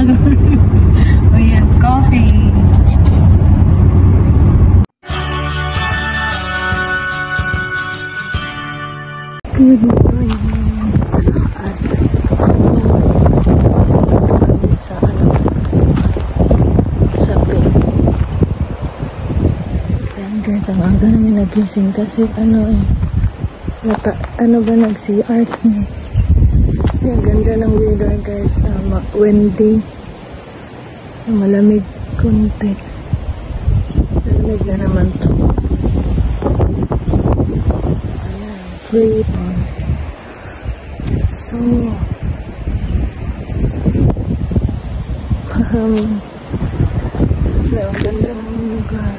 We have coffee. Good morning sa lahat. So, sa bed. Ayan guys, ang aga namin nagising kasi nag-CR kami. Ang ganda ng weather guys, windy, malamig konti. Malamig na naman to. Ayan, free on. So, ang ganda ng lugar.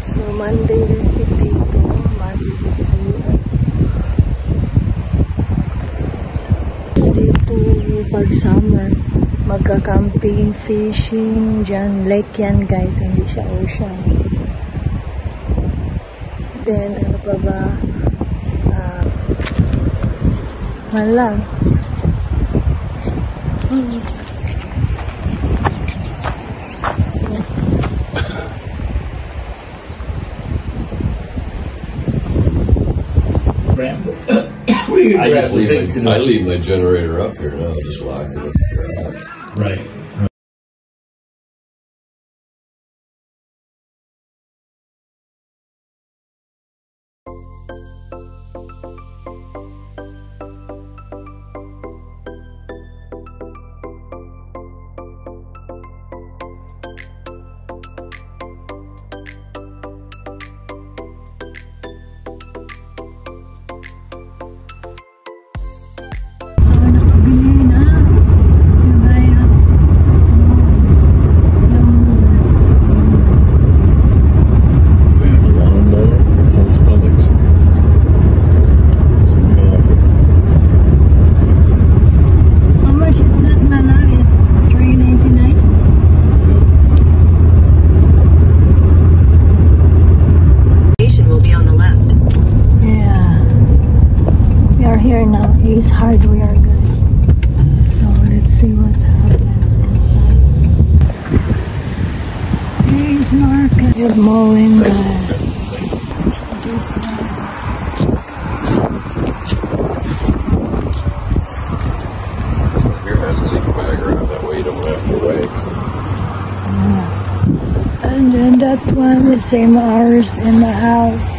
So, Monday dito, Monday dito sa US. Dito, pag summer, magka-camping, fishing, dyan, lake yan guys, hindi siya ocean. Then, ano pa ba, malang. I leave my generator up here now. Just lock it up. Right. Hardware guys, so let's see what happens inside. Here's market. Good mowing guys. So here has a leaf bag around that way you don't have to wait. And then that one is same hours in the house.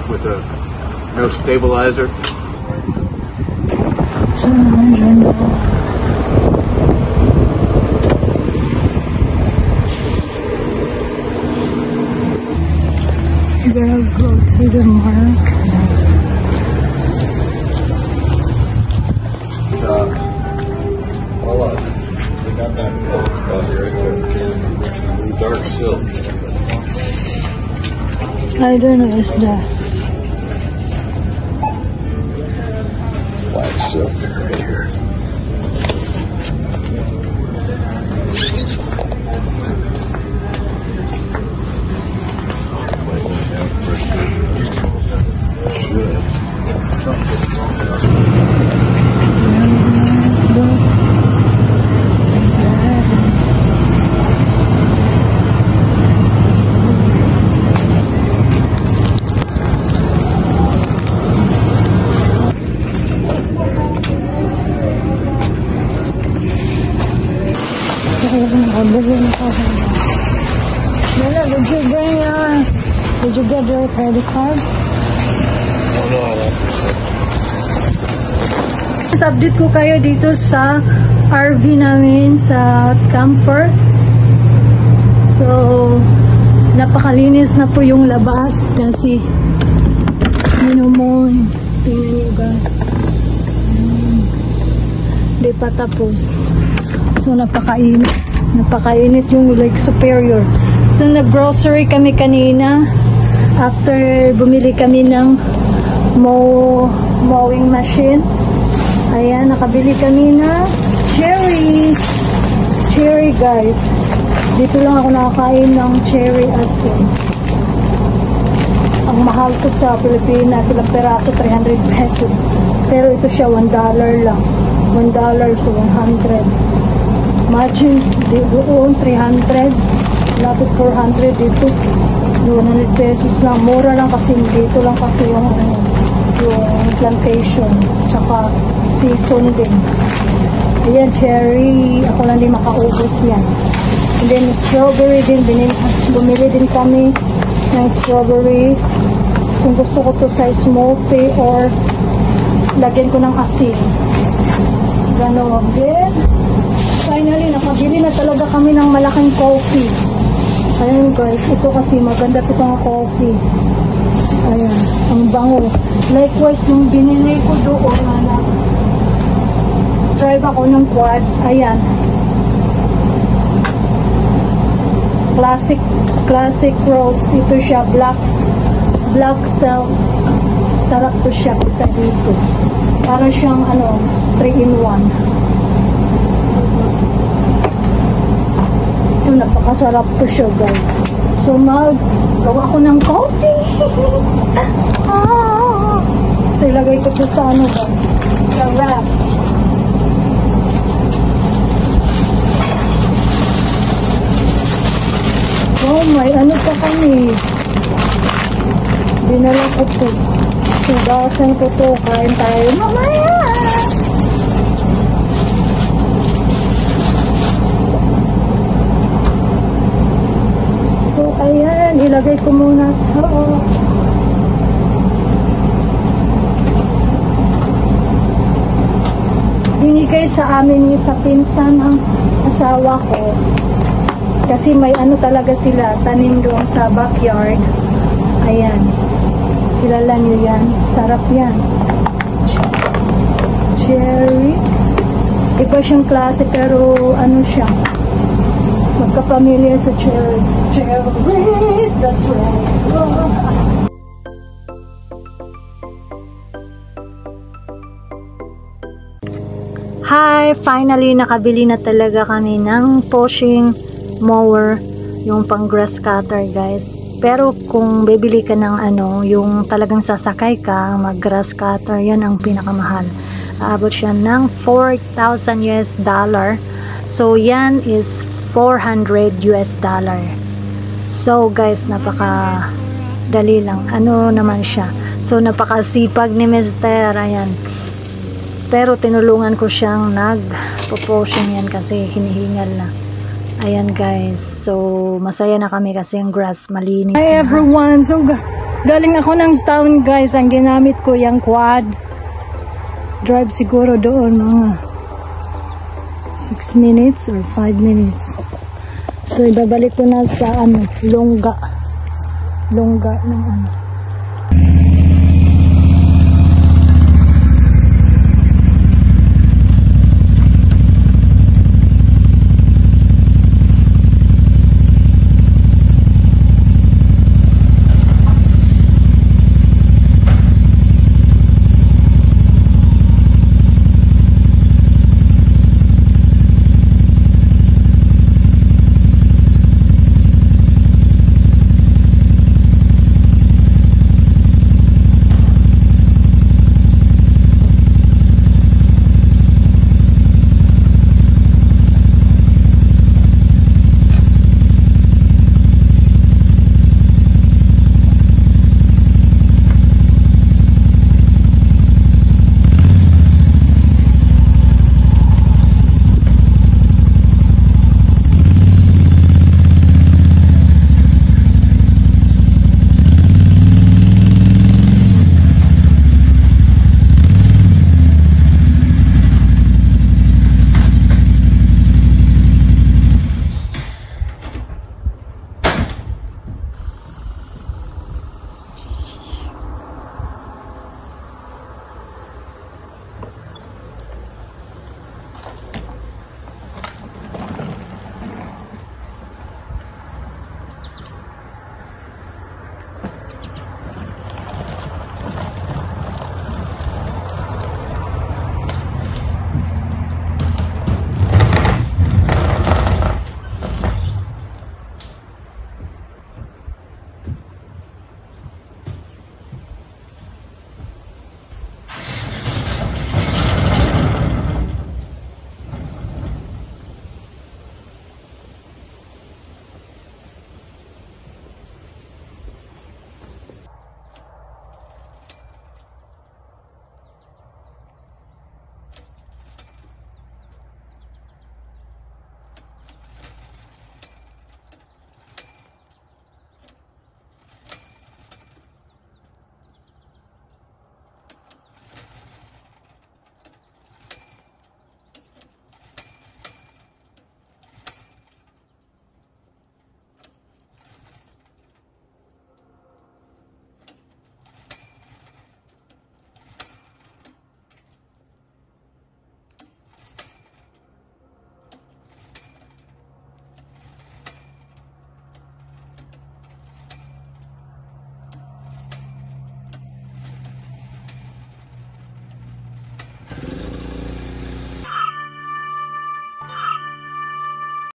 With no stabilizer. We're gonna go to the market. Voila. We got that spot here right there. Dark silk. I don't know, is that Black silk right here. Did you get your credit card? Update ko kayo dito sa RV namin sa camper. So, napakalinis na po yung labas kasi minumon. Tingnan nyo guys. Di pa tapos. So napakainit yung Lake Superior. So nag-grocery kami kanina after bumili kami ng mowing machine. Ayan, nakabili kami na cherry guys. Dito lang ako nakakain ng cherry as in. Ang mahal to sa Pilipinas, ilang peraso, 300 pesos. Pero ito siya, $1 lang. $1 to 100. Imagine, doon 300. Lapit 400 dito. 100 pesos lang. Mura lang kasi dito lang kasi yung plantation. Tsaka season din. Ayan, cherry. Ako lang din makaubos yan. And then strawberry din. Bumili din kami ng strawberry. So gusto ko to sa smokey or lagyan ko ng asin. Ganon. Then, finally, nakabili na talaga kami ng malaking coffee. Ayan guys, ito kasi maganda itong coffee. Ayan, ang bango. Likewise, yung binili ko doon na drive ako ng quad. Ayan. Classic roast. Ito siya, black silk. Sarap to siya isa dito. Para siyang 3-in-1. Ito, napakasarap to siya guys. So gawa ko ng coffee. So ilagay ko to sa sa wrap. Oh, may pa kami. Dinala ko to. Sugasan ko to. Kain tayo mamaya. So, ayan. Ilagay ko muna to. Binigay sa amin yung sa pinsan ng asawa ko. Kasi may talaga sila, tanim doon sa backyard. Ayan. Kilala nyo yan. Sarap yan. Cherry. Iba siyang klase pero siya. Magkapamilya sa cherry. Cherries, the treasure. Hi! Finally, nakabili na talaga kami ng pushing mower, yung pang grass cutter guys. Pero kung bibili ka ng yung talagang sasakay ka, mag grass cutter, yan ang pinakamahal. Aabot siya ng $4,000 US. So yan is $400 US. So guys, napaka dali lang. Naman siya. So napakasipag ni Mr. Ayan. Pero tinulungan ko siyang nag-potion yan kasi hinihingal na. Ayan guys, so masaya na kami kasi yung grass malinis. Hi everyone, so galing ako ng town guys, ang ginamit ko yung quad. Drive siguro doon mga 6 minutes or 5 minutes. So ibabalik ko na sa longga ng